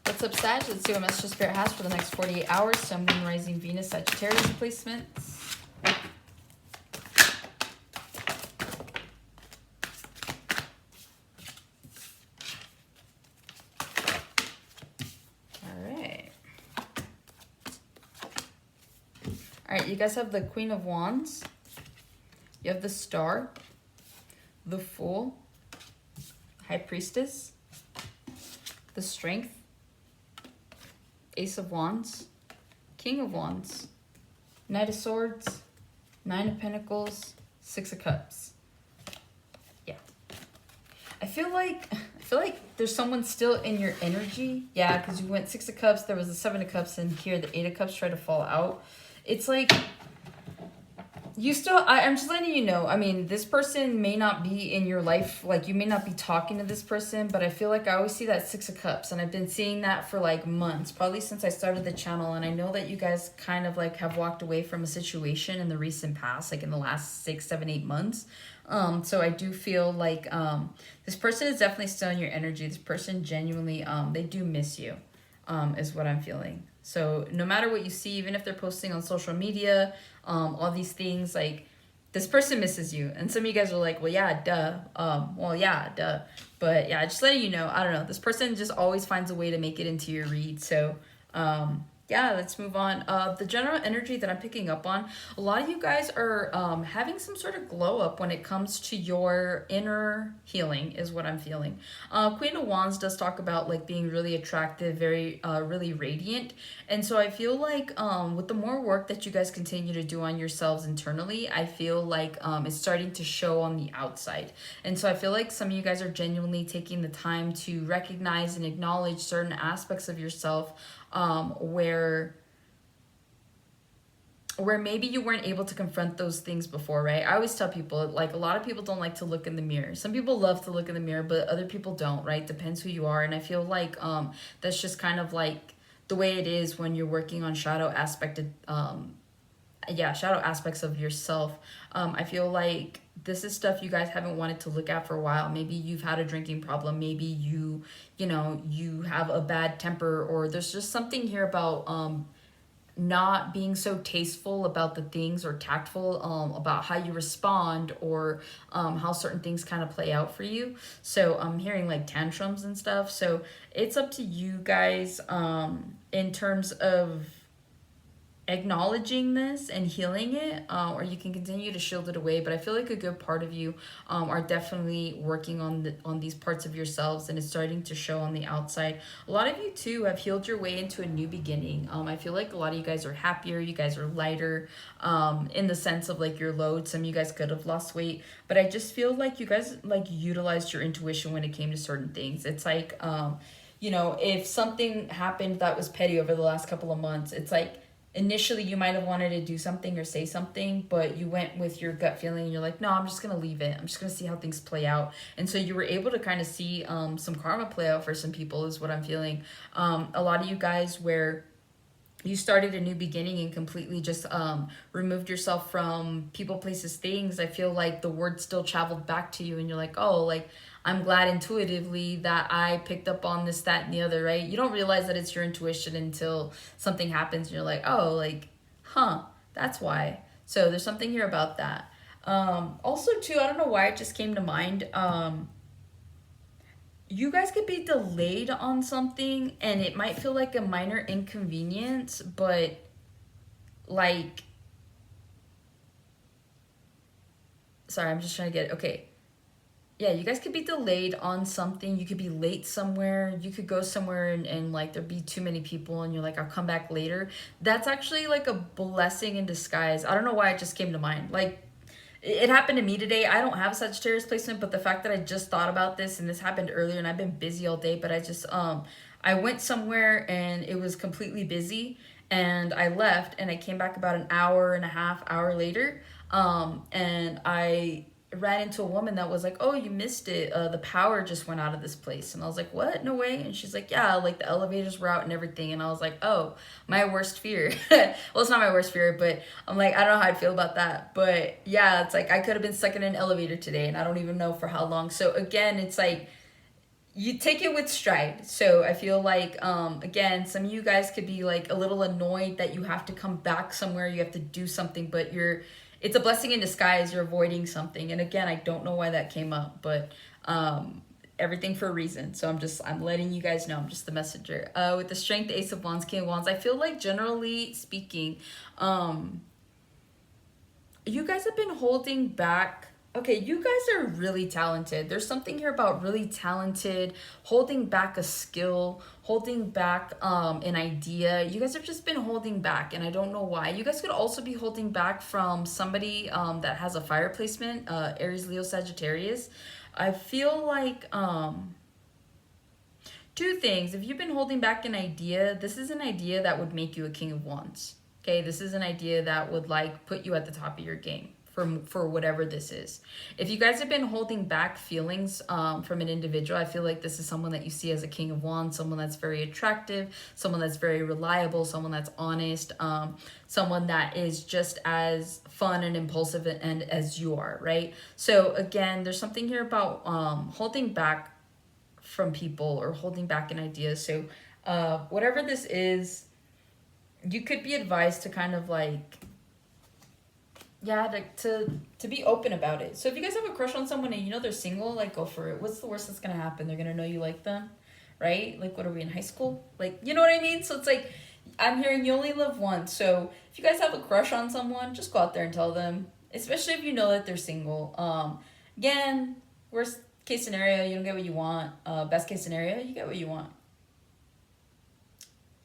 What's up, Sag? Let's see what Message Spirit has for the next 48 hours. Sun, Moon, Rising, Venus, Sagittarius placements. All right, you guys have the Queen of Wands. You have the Star, the Fool, High Priestess, the Strength, Ace of Wands, King of Wands, Knight of Swords, Nine of Pentacles, Six of Cups. Yeah. I feel like there's someone still in your energy. Yeah, because you went Six of Cups, there was the Seven of Cups, and here the Eight of Cups try to fall out. It's like you still, I'm just letting you know, I mean, this person may not be in your life, like you may not be talking to this person, but I feel like I always see that Six of Cups, and I've been seeing that for like months, probably since I started the channel, and I know that you guys kind of like have walked away from a situation in the recent past, like in the last 6, 7, 8 months. So I do feel like this person is definitely still in your energy. This person genuinely, they do miss you, is what I'm feeling. So no matter what you see, even if they're posting on social media, all these things, like this person misses you. And some of you guys are like, well, yeah, duh. Well, yeah, duh. But yeah, just letting you know, I don't know. This person just always finds a way to make it into your read. So, yeah, let's move on. The general energy that I'm picking up on, a lot of you guys are having some sort of glow up when it comes to your inner healing is what I'm feeling. Queen of Wands does talk about like being really attractive, very really radiant. And so I feel like with the more work that you guys continue to do on yourselves internally, I feel like it's starting to show on the outside. And so I feel like some of you guys are genuinely taking the time to recognize and acknowledge certain aspects of yourself where maybe you weren't able to confront those things before, right? I always tell people, like, a lot of people don't like to look in the mirror. Some people love to look in the mirror, but other people don't, right? Depends who you are. And I feel like that's just kind of like the way it is when you're working on shadow aspects of yourself. I feel like this is stuff you guys haven't wanted to look at for a while. Maybe you've had a drinking problem. Maybe you have a bad temper, or there's just something here about not being so tasteful about the things, or tactful about how you respond, or how certain things kind of play out for you. So I'm hearing like tantrums and stuff. So it's up to you guys in terms of acknowledging this and healing it, or you can continue to shield it away. But I feel like a good part of you are definitely working on these parts of yourselves, and it's starting to show on the outside. A lot of you too have healed your way into a new beginning. I feel like a lot of you guys are happier, you guys are lighter, in the sense of like your load. Some of you guys could have lost weight, but I just feel like you guys like utilized your intuition when it came to certain things. It's like if something happened that was petty over the last couple of months, it's like initially you might have wanted to do something or say something, but you went with your gut feeling and you're like, no, I'm just going to leave it. I'm just going to see how things play out. And so you were able to kind of see some karma play out for some people is what I'm feeling. A lot of you guys where you started a new beginning and completely just removed yourself from people, places, things. I feel like the word still traveled back to you and you're like, oh, like, I'm glad intuitively that I picked up on this, that, and the other, right? You don't realize that it's your intuition until something happens and you're like, oh, like, that's why. So there's something here about that. Also, too, I don't know why it just came to mind. You guys could be delayed on something and it might feel like a minor inconvenience, but like, sorry, I'm just trying to get it. Okay. Yeah, you guys could be delayed on something. You could be late somewhere. You could go somewhere and like there'd be too many people and you're like, I'll come back later. That's actually like a blessing in disguise. I don't know why it just came to mind. Like it happened to me today. I don't have a Sagittarius placement, but the fact that I just thought about this and this happened earlier and I've been busy all day, but I just I went somewhere and it was completely busy and I left and I came back about an hour and a half hour later. And I ran into a woman that was like, oh, you missed it. The power just went out of this place. And I was like, what? No way. And she's like, yeah, like the elevators were out and everything. And I was like, oh, my worst fear. Well, it's not my worst fear, but I'm like, I don't know how I'd feel about that. But yeah, it's like I could have been stuck in an elevator today and I don't even know for how long. So again, it's like, you take it with stride. So I feel like, again, some of you guys could be like a little annoyed that you have to come back somewhere, you have to do something, but it's a blessing in disguise. You're avoiding something. And again, I don't know why that came up, but everything for a reason. So I'm letting you guys know. I'm just the messenger. With the strength, Ace of Wands, King of Wands, I feel like generally speaking, you guys have been holding back. Okay, you guys are really talented. There's something here about really talented, holding back a skill, holding back an idea. You guys have just been holding back, and I don't know why. You guys could also be holding back from somebody that has a fire placement, Aries, Leo, Sagittarius. I feel like two things. If you've been holding back an idea, this is an idea that would make you a King of Wands. Okay, this is an idea that would like put you at the top of your game for whatever this is. If you guys have been holding back feelings from an individual, I feel like this is someone that you see as a King of Wands, someone that's very attractive, someone that's very reliable, someone that's honest, someone that is just as fun and impulsive and as you are, right? So again, there's something here about holding back from people or holding back an idea. So whatever this is, you could be advised to kind of like, yeah, to be open about it. So if you guys have a crush on someone and you know they're single, like, go for it. What's the worst that's gonna happen? They're gonna know you like them, right? Like, what are we, in high school? Like, you know what I mean? So it's like, I'm hearing you only live once. So if you guys have a crush on someone, just go out there and tell them, especially if you know that they're single. Again, worst case scenario, you don't get what you want. Best case scenario, you get what you want.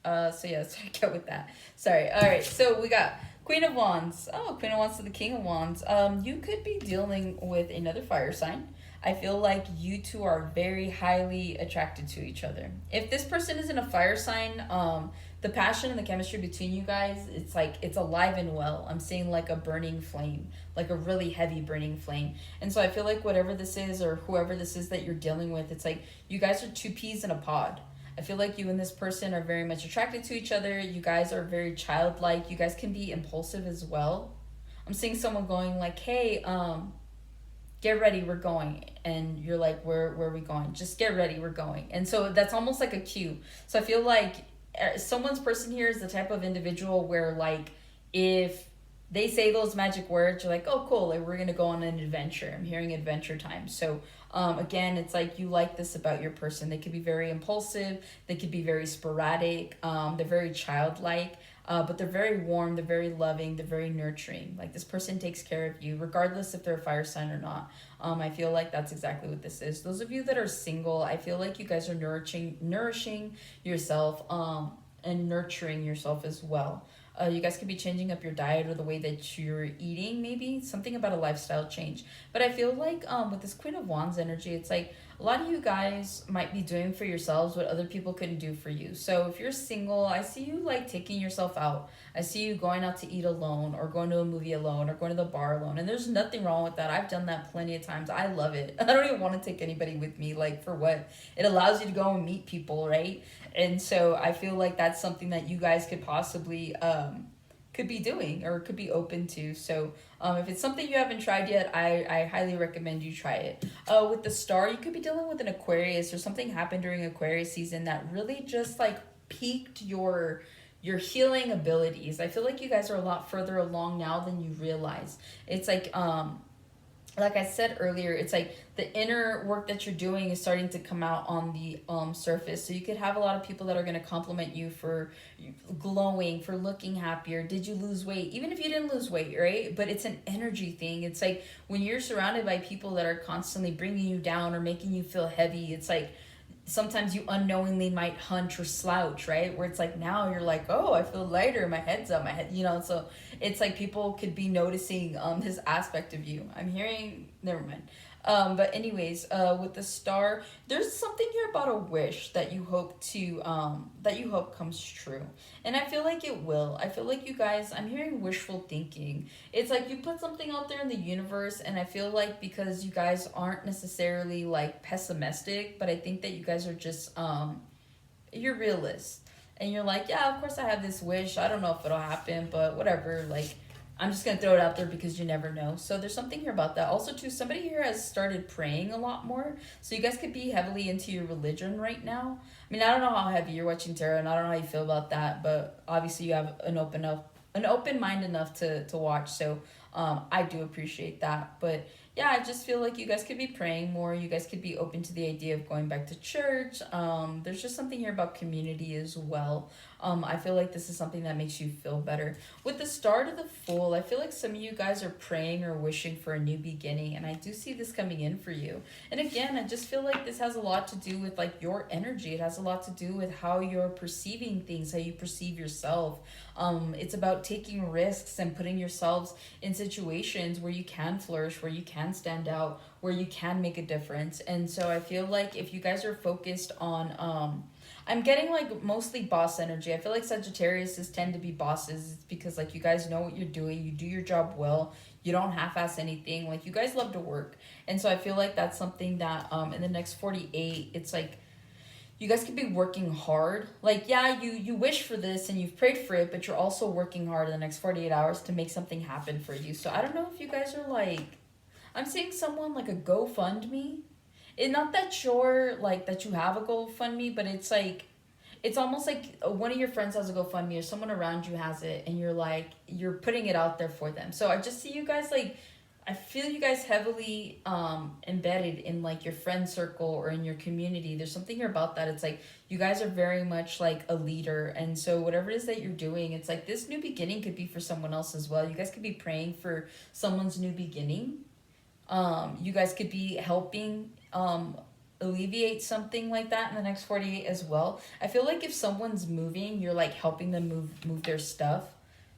So yeah, let's get with that. Sorry. All right. So we got Queen of Wands. Oh, Queen of Wands to the King of Wands. You could be dealing with another fire sign. I feel like you two are very highly attracted to each other. If this person is in a fire sign, the passion and the chemistry between you guys, it's like it's alive and well. I'm seeing like a burning flame, like a really heavy burning flame. And so I feel like whatever this is or whoever this is that you're dealing with, it's like you guys are two peas in a pod. I feel like you and this person are very much attracted to each other. You guys are very childlike. You guys can be impulsive as well. I'm seeing someone going like, hey, get ready, we're going. And you're like, where are we going? Just get ready, we're going. And so that's almost like a cue. So I feel like someone's person here is the type of individual where like, if they say those magic words, you're like, oh, cool, like we're gonna go on an adventure. I'm hearing adventure time. So again, it's like you like this about your person. They could be very impulsive, they could be very sporadic, they're very childlike, but they're very warm, they're very loving, they're very nurturing. Like this person takes care of you regardless if they're a fire sign or not. I feel like that's exactly what this is. Those of you that are single, I feel like you guys are nourishing yourself and nurturing yourself as well. You guys could be changing up your diet or the way that you're eating, maybe something about a lifestyle change. But I feel like with this Queen of Wands energy, it's like a lot of you guys might be doing for yourselves what other people couldn't do for you. So if you're single, I see you like taking yourself out. I see you going out to eat alone or going to a movie alone or going to the bar alone. And there's nothing wrong with that. I've done that plenty of times. I love it. I don't even want to take anybody with me. Like, for what? It allows you to go and meet people, right? And so I feel like that's something that you guys could possibly could be doing or could be open to. So if it's something you haven't tried yet, I highly recommend you try it. With the star, you could be dealing with an Aquarius or something happened during Aquarius season that really just like piqued your healing abilities. I feel like you guys are a lot further along now than you realize. It's like I said earlier, it's like the inner work that you're doing is starting to come out on the surface. So you could have a lot of people that are going to compliment you for glowing, for looking happier. Did you lose weight? Even if you didn't lose weight, right? But it's an energy thing. It's like when you're surrounded by people that are constantly bringing you down or making you feel heavy, it's like sometimes you unknowingly might hunch or slouch, right? Where it's like now you're like, oh, I feel lighter, my head's up, so it's like people could be noticing this aspect of you. I'm hearing, never mind. But anyways, with the star, there's something here about a wish that you hope comes true. And I feel like it will. I feel like you guys, I'm hearing wishful thinking. It's like you put something out there in the universe, and I feel like because you guys aren't necessarily like pessimistic, but I think that you guys are just, you're realists. And you're like, yeah, of course I have this wish. I don't know if it'll happen, but whatever, like, I'm just gonna throw it out there because you never know. So there's something here about that. Also, too, somebody here has started praying a lot more. So you guys could be heavily into your religion right now. I mean, I don't know how heavy you're watching tarot, and I don't know how you feel about that, but obviously you have an open mind enough to watch. So I do appreciate that. But yeah, I just feel like you guys could be praying more. You guys could be open to the idea of going back to church. There's just something here about community as well. I feel like this is something that makes you feel better. With the start of the Fool, I feel like some of you guys are praying or wishing for a new beginning, and I do see this coming in for you. And again, I just feel like this has a lot to do with like your energy. It has a lot to do with how you're perceiving things, how you perceive yourself. It's about taking risks and putting yourselves in situations where you can flourish, where you can stand out, where you can make a difference. And so I feel like if you guys are focused on I'm getting like mostly boss energy. I feel like Sagittarius tend to be bosses because like you guys know what you're doing, you do your job well, you don't half-ass anything, like you guys love to work. And so I feel like that's something that in the next 48, it's like you guys could be working hard. Like, yeah, you wish for this and you've prayed for it, but you're also working hard in the next 48 hours to make something happen for you. So I don't know if you guys are like, I'm seeing someone like a GoFundMe. It's not that sure like that you have a GoFundMe, but it's like it's almost like one of your friends has a GoFundMe or someone around you has it, and you're like you're putting it out there for them. So I just see you guys like I feel you guys heavily embedded in like your friend circle or in your community. There's something here about that. It's like you guys are very much like a leader, and so whatever it is that you're doing, it's like this new beginning could be for someone else as well. You guys could be praying for someone's new beginning. You guys could be helping alleviate something like that in the next 48 as well. I feel like if someone's moving, you're like helping them move their stuff.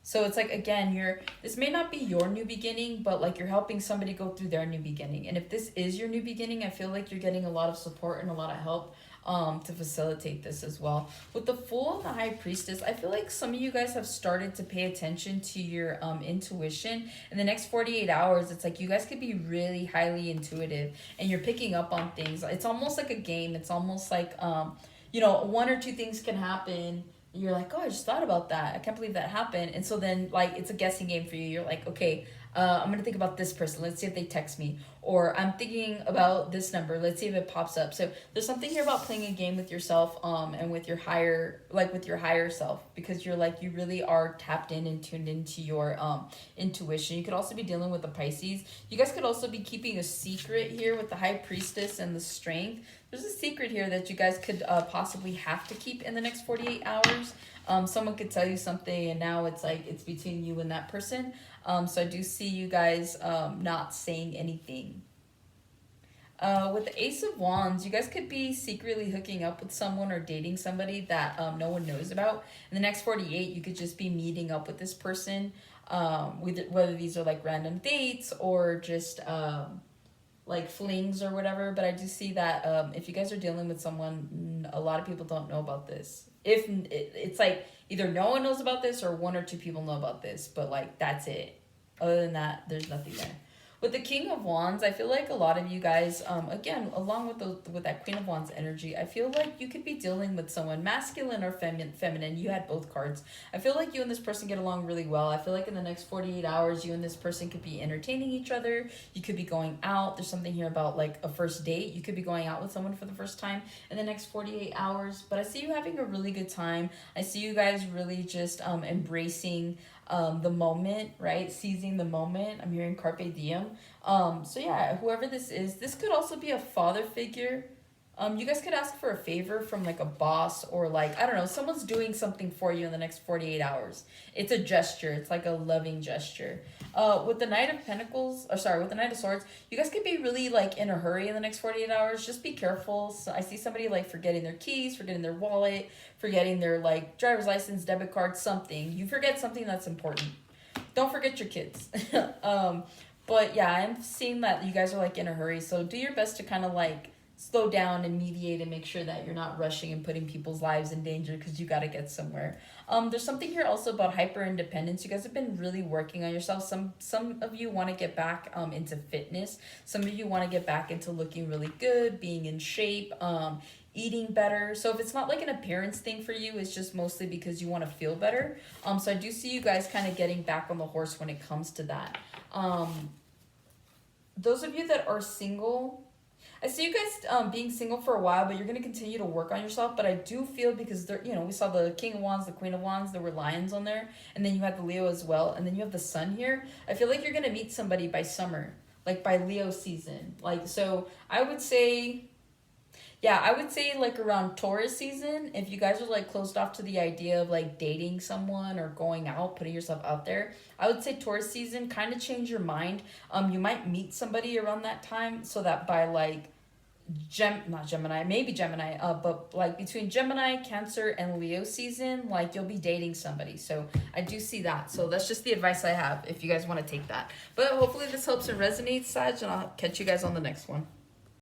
So it's like again, this may not be your new beginning, but like you're helping somebody go through their new beginning. And if this is your new beginning, I feel like you're getting a lot of support and a lot of help to facilitate this as well. With the Fool and the High Priestess, I feel like some of you guys have started to pay attention to your intuition. In the next 48 hours, it's like you guys could be really highly intuitive and you're picking up on things. It's almost like a game. It's almost like one or two things can happen. You're like, oh, I just thought about that. I can't believe that happened. And so then like it's a guessing game for you. You're like, okay, I'm gonna think about this person. Let's see if they text me. Or I'm thinking about this number. Let's see if it pops up. So there's something here about playing a game with yourself and with your higher self, because you're like you really are tapped in and tuned into your intuition. You could also be dealing with the Pisces. You guys could also be keeping a secret here with the High Priestess and the Strength. There's a secret here that you guys could possibly have to keep in the next 48 hours. Someone could tell you something and now it's like it's between you and that person. So I do see you guys not saying anything. With the Ace of Wands, you guys could be secretly hooking up with someone or dating somebody that no one knows about. In the next 48, you could just be meeting up with this person, whether these are like random dates or just like flings or whatever. But I do see that if you guys are dealing with someone, a lot of people don't know about this. If it's like either no one knows about this or one or two people know about this, but like that's it. Other than that, there's nothing there. With the King of Wands, I feel like a lot of you guys, again, along with that Queen of Wands energy, I feel like you could be dealing with someone masculine or feminine. You had both cards. I feel like you and this person get along really well. I feel like in the next 48 hours, you and this person could be entertaining each other. You could be going out. There's something here about like a first date. You could be going out with someone for the first time in the next 48 hours. But I see you having a really good time. I see you guys really just embracing the moment, right? Seizing the moment. I'm hearing carpe diem. So yeah, whoever this is, this could also be a father figure. You guys could ask for a favor from like a boss or like, I don't know, someone's doing something for you in the next 48 hours. It's a gesture. It's like a loving gesture. With the Knight of Pentacles, with the Knight of Swords, you guys could be really like in a hurry in the next 48 hours. Just be careful. So I see somebody like forgetting their keys, forgetting their wallet, forgetting their like driver's license, debit card, something. You forget something that's important. Don't forget your kids. But yeah, I'm seeing that you guys are like in a hurry. So do your best to kind of like slow down and mediate and make sure that you're not rushing and putting people's lives in danger because you got to get somewhere. There's something here also about hyper independence. You guys have been really working on yourself. Some of you want to get back into fitness. Some of you want to get back into looking really good, being in shape, eating better. So if it's not like an appearance thing for you, it's just mostly because you want to feel better. So I do see you guys kind of getting back on the horse when it comes to that. Those of you that are single, I see you guys being single for a while, but you're going to continue to work on yourself. But I do feel because there, you know, we saw the King of Wands, the Queen of Wands, there were lions on there, and then you had the Leo as well, and then you have the Sun here. I feel like you're going to meet somebody by summer, like by Leo season. Like, so I would say, yeah, I would say like around Taurus season, if you guys are like closed off to the idea of like dating someone or going out, putting yourself out there, I would say Taurus season, kind of change your mind. You might meet somebody around that time so that by like not Gemini, maybe Gemini, but like between Gemini, Cancer, and Leo season, like you'll be dating somebody. So I do see that. So that's just the advice I have if you guys want to take that. But hopefully this helps and resonates, Sag, and I'll catch you guys on the next one.